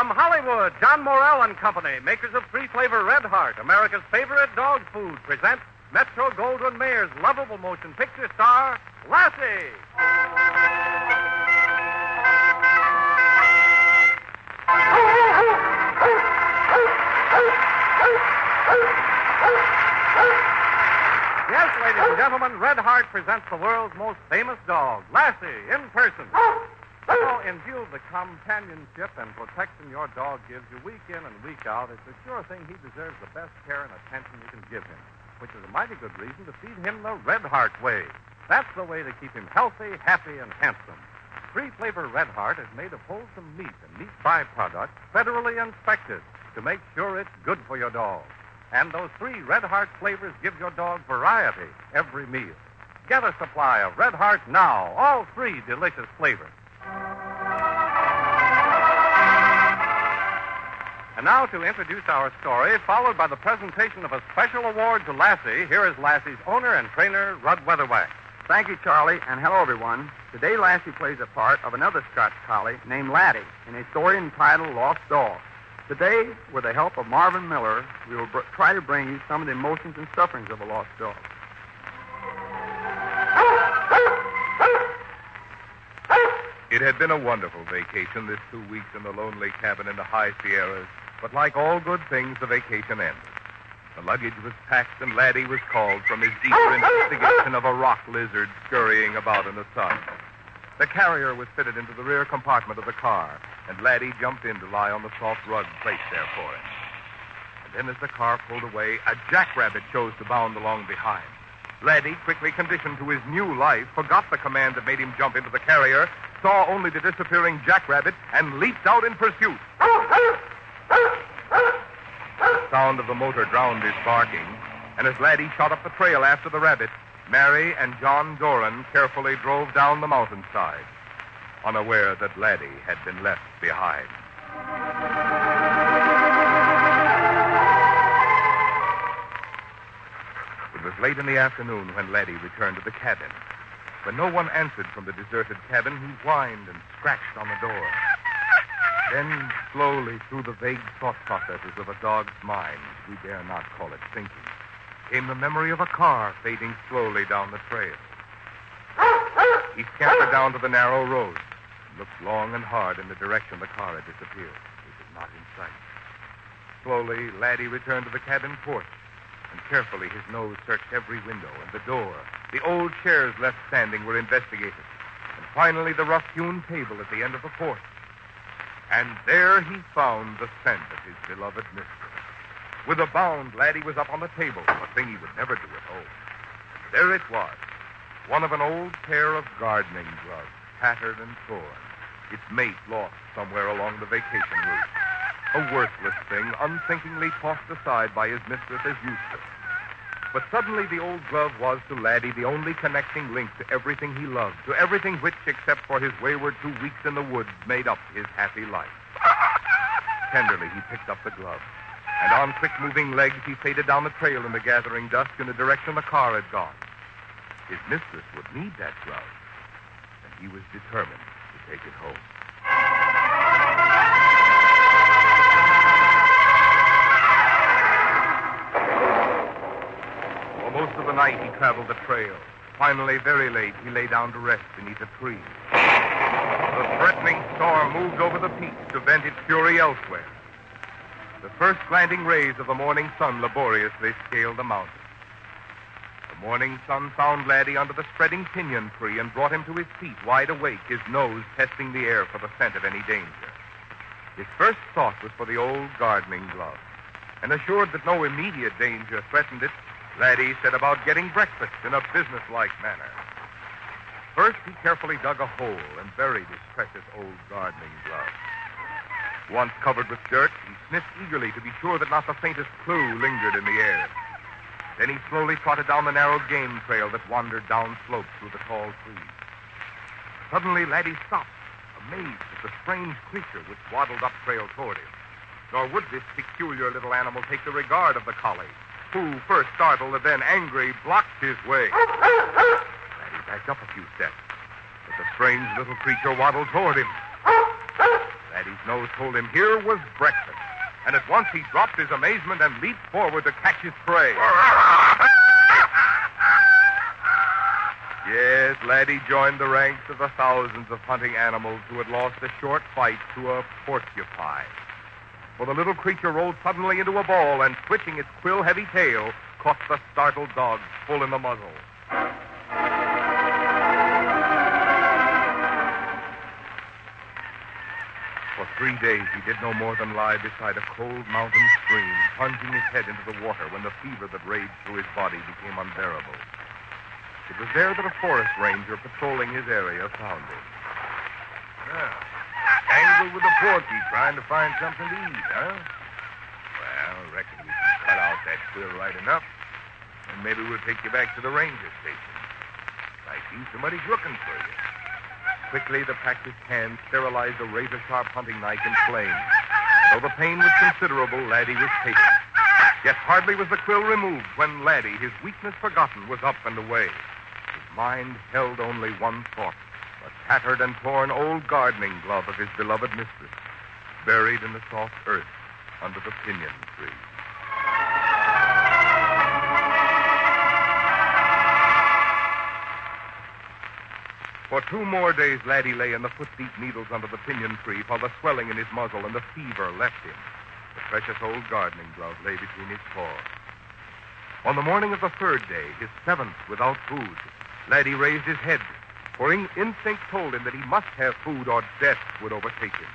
From Hollywood, John Morrell and Company, makers of three-flavor Red Heart, America's favorite dog food, present Metro-Goldwyn-Mayer's lovable motion picture star, Lassie. Yes, ladies and gentlemen, Red Heart presents the world's most famous dog, Lassie, in person. So, in view of the companionship and protection your dog gives you week in and week out, it's a sure thing he deserves the best care and attention you can give him, which is a mighty good reason to feed him the Red Heart way. That's the way to keep him healthy, happy, and handsome. Three-flavor Red Heart is made of wholesome meat and meat byproducts federally inspected to make sure it's good for your dog. And those three Red Heart flavors give your dog variety every meal. Get a supply of Red Heart now, all three delicious flavors. And now to introduce our story, followed by the presentation of a special award to Lassie, here is Lassie's owner and trainer, Rudd Weatherwax. Thank you, Charlie, and hello, everyone. Today, Lassie plays a part of another Scotch collie named Laddie in a story entitled Lost Dog. Today, with the help of Marvin Miller, we will try to bring you some of the emotions and sufferings of a lost dog. It had been a wonderful vacation, this 2 weeks in the lonely cabin in the high Sierras. But like all good things, the vacation ended. The luggage was packed and Laddie was called from his deeper investigation of a rock lizard scurrying about in the sun. The carrier was fitted into the rear compartment of the car, and Laddie jumped in to lie on the soft rug placed there for him. And then as the car pulled away, a jackrabbit chose to bound along behind. Laddie, quickly conditioned to his new life, forgot the command that made him jump into the carrier, saw only the disappearing jackrabbit, and leaped out in pursuit. The sound of the motor drowned his barking, and as Laddie shot up the trail after the rabbit, Mary and John Doran carefully drove down the mountainside, unaware that Laddie had been left behind. It was late in the afternoon when Laddie returned to the cabin. When no one answered from the deserted cabin, he whined and scratched on the door. Then, slowly, through the vague thought processes of a dog's mind, we dare not call it thinking, came the memory of a car fading slowly down the trail. He scampered down to the narrow road and looked long and hard in the direction the car had disappeared. It was not in sight. Slowly, Laddie returned to the cabin porch, and carefully his nose searched every window and the door. The old chairs left standing were investigated, and finally the rough-hewn table at the end of the porch. And there he found the scent of his beloved mistress. With a bound, Laddie was up on the table, a thing he would never do at home. There it was, one of an old pair of gardening gloves, tattered and torn, its mate lost somewhere along the vacation route. A worthless thing, unthinkingly tossed aside by his mistress as useless. But suddenly the old glove was to Laddie the only connecting link to everything he loved, to everything which, except for his wayward 2 weeks in the woods, made up his happy life. Tenderly he picked up the glove, and on quick-moving legs he faded down the trail in the gathering dusk in the direction the car had gone. His mistress would need that glove, and he was determined to take it home. Most of the night he traveled the trail. Finally, very late, he lay down to rest beneath a tree. The threatening storm moved over the peaks to vent its fury elsewhere. The first slanting rays of the morning sun laboriously scaled the mountain. The morning sun found Laddie under the spreading pinyon tree and brought him to his feet, wide awake, his nose testing the air for the scent of any danger. His first thought was for the old gardening glove, and assured that no immediate danger threatened it, Laddie set about getting breakfast in a businesslike manner. First, he carefully dug a hole and buried his precious old gardening glove. Once covered with dirt, he sniffed eagerly to be sure that not the faintest clue lingered in the air. Then he slowly trotted down the narrow game trail that wandered down slopes through the tall trees. Suddenly, Laddie stopped, amazed at the strange creature which waddled up trail toward him. Nor would this peculiar little animal take the regard of the collie, who, first startled and then angry, blocked his way. Laddie backed up a few steps, but the strange little creature waddled toward him. Laddie Laddie's nose told him here was breakfast, and at once he dropped his amazement and leaped forward to catch his prey. Yes, Laddie joined the ranks of the thousands of hunting animals who had lost a short fight to a porcupine. For the little creature rolled suddenly into a ball and, switching its quill-heavy tail, caught the startled dog full in the muzzle. For 3 days, he did no more than lie beside a cold mountain stream, plunging his head into the water when the fever that raged through his body became unbearable. It was there that a forest ranger patrolling his area found him. Tangled with a porky, trying to find something to eat, huh? Well, I reckon we can cut out that quill right enough, and maybe we'll take you back to the ranger station. I see somebody's looking for you. Quickly, the practiced hand sterilized a razor-sharp hunting knife in flames. Though the pain was considerable, Laddie was patient. Yet hardly was the quill removed when Laddie, his weakness forgotten, was up and away. His mind held only one thought: the tattered and torn old gardening glove of his beloved mistress, buried in the soft earth under the pinyon tree. For 2 more days, Laddie lay in the foot-deep needles under the pinyon tree while the swelling in his muzzle and the fever left him. The precious old gardening glove lay between his paws. On the morning of the 3rd day, his 7th without food, Laddie raised his head, for instinct told him that he must have food or death would overtake him.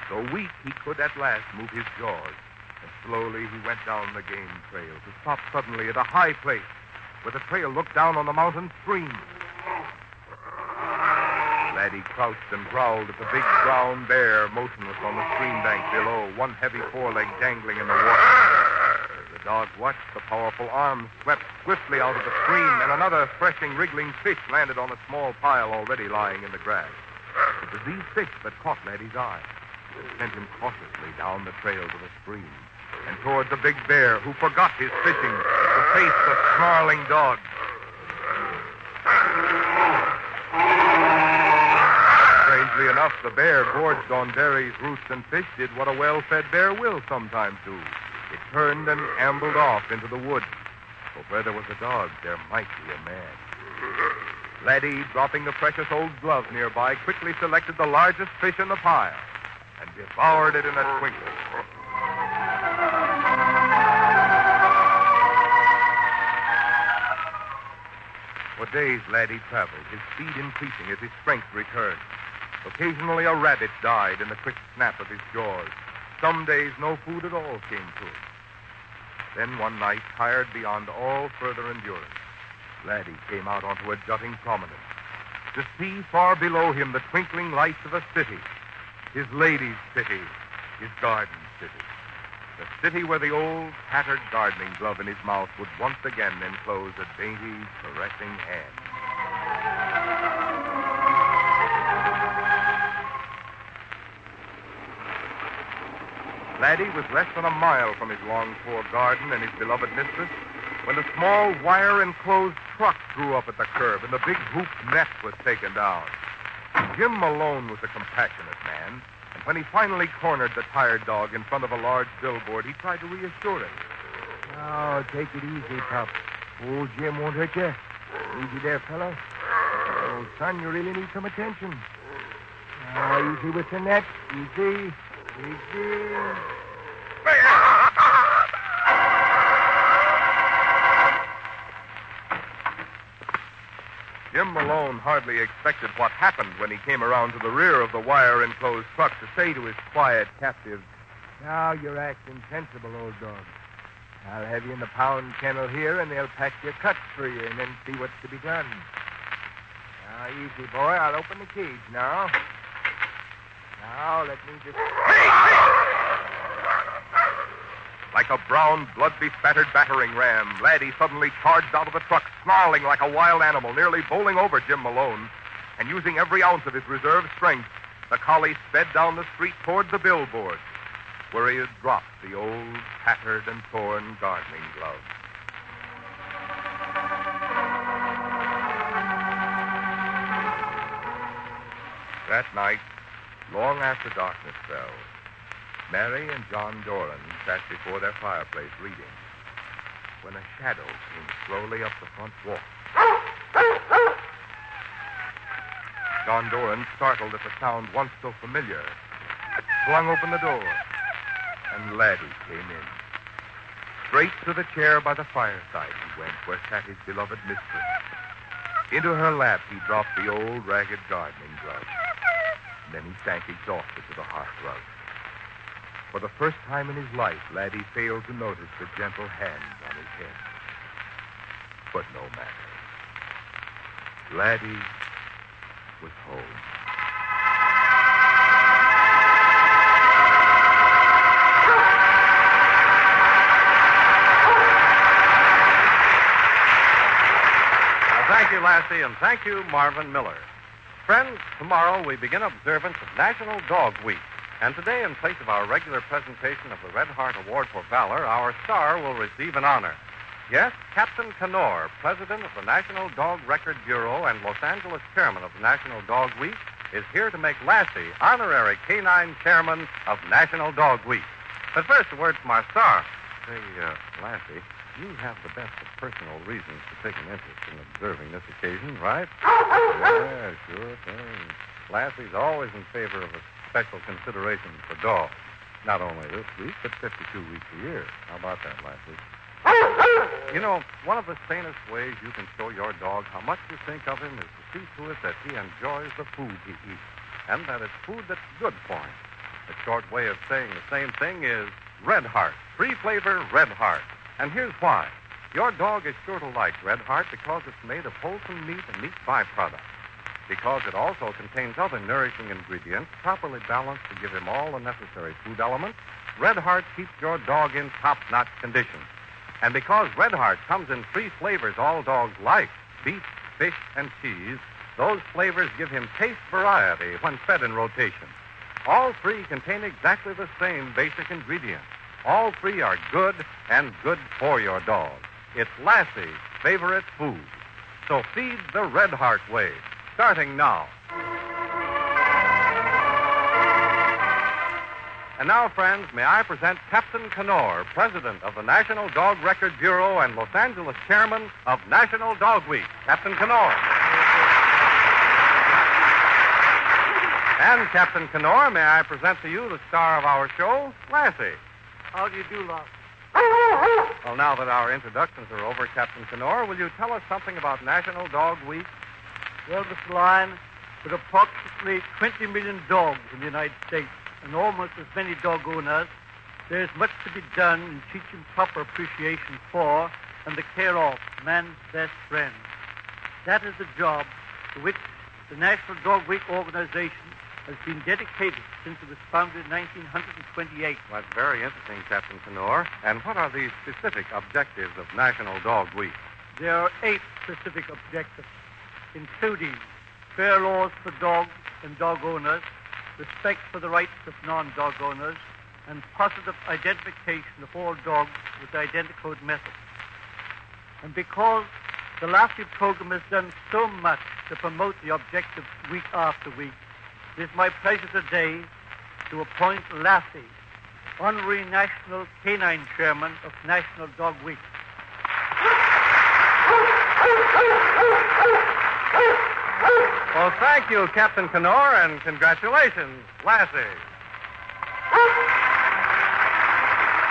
So weak, he could at last move his jaws, and slowly he went down the game trail to stop suddenly at a high place where the trail looked down on the mountain stream. Laddie crouched and growled at the big brown bear motionless on the stream bank below, one heavy foreleg dangling in the water. The dog watched. The powerful arms swept swiftly out of the stream, and another threshing, wriggling fish landed on a small pile already lying in the grass. It was these fish that caught Laddie's eye and sent him cautiously down the trail to the stream and toward the big bear, who forgot his fishing to face the snarling dog. Strangely enough, the bear, gorged on berries, roots, and fish, did what a well-fed bear will sometimes do. It turned and ambled off into the woods. For where there was a dog, there might be a man. Laddie, dropping the precious old glove nearby, quickly selected the largest fish in the pile and devoured it in a twinkling. For days, Laddie traveled, his speed increasing as his strength returned. Occasionally, a rabbit died in the quick snap of his jaws. Some days, no food at all came to him. Then one night, tired beyond all further endurance, Laddie came out onto a jutting prominence to see far below him the twinkling lights of a city, his lady's city, his garden city. The city where the old, tattered gardening glove in his mouth would once again enclose a dainty, caressing hand. Laddie was less than a mile from his longed-for garden and his beloved mistress when a small wire-enclosed truck drew up at the curb and the big hoop net was taken down. Jim Malone was a compassionate man, and when he finally cornered the tired dog in front of a large billboard, he tried to reassure him. Now, take it easy, pup. Old Jim won't hurt you. Easy there, fella. Oh, son, you really need some attention. Now, easy with the net. Easy. Easy. Jim Malone hardly expected what happened when he came around to the rear of the wire-enclosed truck to say to his quiet captive, Now you're acting sensible, old dog. I'll have you in the pound kennel here, and they'll pack your cuts for you and then see what's to be done. Now, easy, boy. I'll open the cage now. Now, let me just... Like a brown, blood-bespattered battering ram, Laddie suddenly charged out of the truck, snarling like a wild animal, nearly bowling over Jim Malone. And using every ounce of his reserve strength, the collie sped down the street toward the billboard, where he had dropped the old, tattered and torn gardening glove. That night, Long after darkness fell, Mary and John Doran sat before their fireplace reading when a shadow came slowly up the front walk. John Doran, startled at the sound once so familiar, flung open the door, and Laddie came in. Straight to the chair by the fireside he went, where sat his beloved mistress. Into her lap he dropped the old ragged gardening glove. And then he sank exhausted to the hearthrug. For the first time in his life, Laddie failed to notice the gentle hand on his head. But no matter. Laddie was home. Thank you, Lassie, and thank you, Marvin Miller. Friends, tomorrow we begin observance of National Dog Week. And today, in place of our regular presentation of the Red Heart Award for Valor, our star will receive an honor. Yes, Captain Canor, president of the National Dog Record Bureau and Los Angeles chairman of the National Dog Week, is here to make Lassie honorary canine chairman of National Dog Week. But first, a word from our star. Say, Lassie, you have the best of personal reasons to take an interest in observing this occasion, right? Yeah, sure thing. Lassie's always in favor of a special consideration for dogs. Not only this week, but 52 weeks a year. How about that, Lassie? You know, one of the sanest ways you can show your dog how much you think of him is to see to it that he enjoys the food he eats, and that it's food that's good for him. A short way of saying the same thing is Red Heart, free flavor Red Heart. And here's why. Your dog is sure to like Red Heart because it's made of wholesome meat and meat byproducts. Because it also contains other nourishing ingredients properly balanced to give him all the necessary food elements, Red Heart keeps your dog in top-notch condition. And because Red Heart comes in 3 flavors all dogs like, beef, fish, and cheese, those flavors give him taste variety when fed in rotation. All 3 contain exactly the same basic ingredients. All 3 are good and good for your dog. It's Lassie's favorite food. So feed the Red Heart way, starting now. And now, friends, may I present Captain Canor, president of the National Dog Record Bureau and Los Angeles chairman of National Dog Week. Captain Canor. And, Captain Canor, may I present to you the star of our show, Lassie. How do you do, Lassie? Well, now that our introductions are over, Captain Canor, will you tell us something about National Dog Week? Well, Mr. Lyon, with approximately 20 million dogs in the United States and almost as many dog owners, there is much to be done in teaching proper appreciation for and the care of man's best friend. That is the job to which the National Dog Week organization has been dedicated since it was founded in 1928. Well, that's very interesting, Captain Canor. And what are the specific objectives of National Dog Week? There are 8 specific objectives, including fair laws for dogs and dog owners, respect for the rights of non-dog owners, and positive identification of all dogs with the Identicode method. And because the Lassie program has done so much to promote the objectives week after week, it is my pleasure today to appoint Lassie honorary National Canine Chairman of National Dog Week. Well, thank you, Captain Canor, and congratulations, Lassie.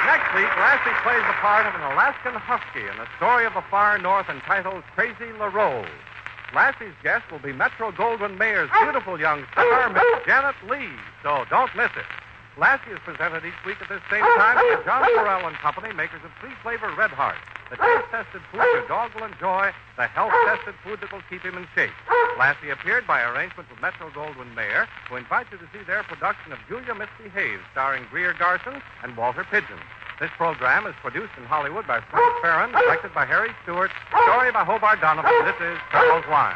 Next week, Lassie plays the part of an Alaskan husky in a story of the far north entitled Crazy LaRose. Lassie's guest will be Metro-Goldwyn-Mayer's beautiful young star, Miss Janet Lee, so don't miss it. Lassie is presented each week at this same time by John Burrell and Company, makers of 3-flavor Red Heart, the taste-tested food your dog will enjoy, the health-tested food that will keep him in shape. Lassie appeared by arrangement with Metro-Goldwyn-Mayer, who invite you to see their production of Julia Misty-Haves, starring Greer Garson and Walter Pidgeon. This program is produced in Hollywood by Frank Farron, directed by Harry Stewart, story by Hobart Donovan. This is Charles Lyon.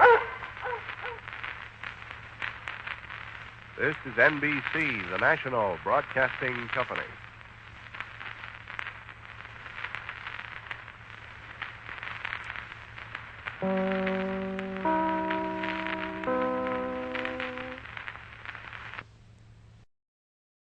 This is NBC, the national broadcasting company.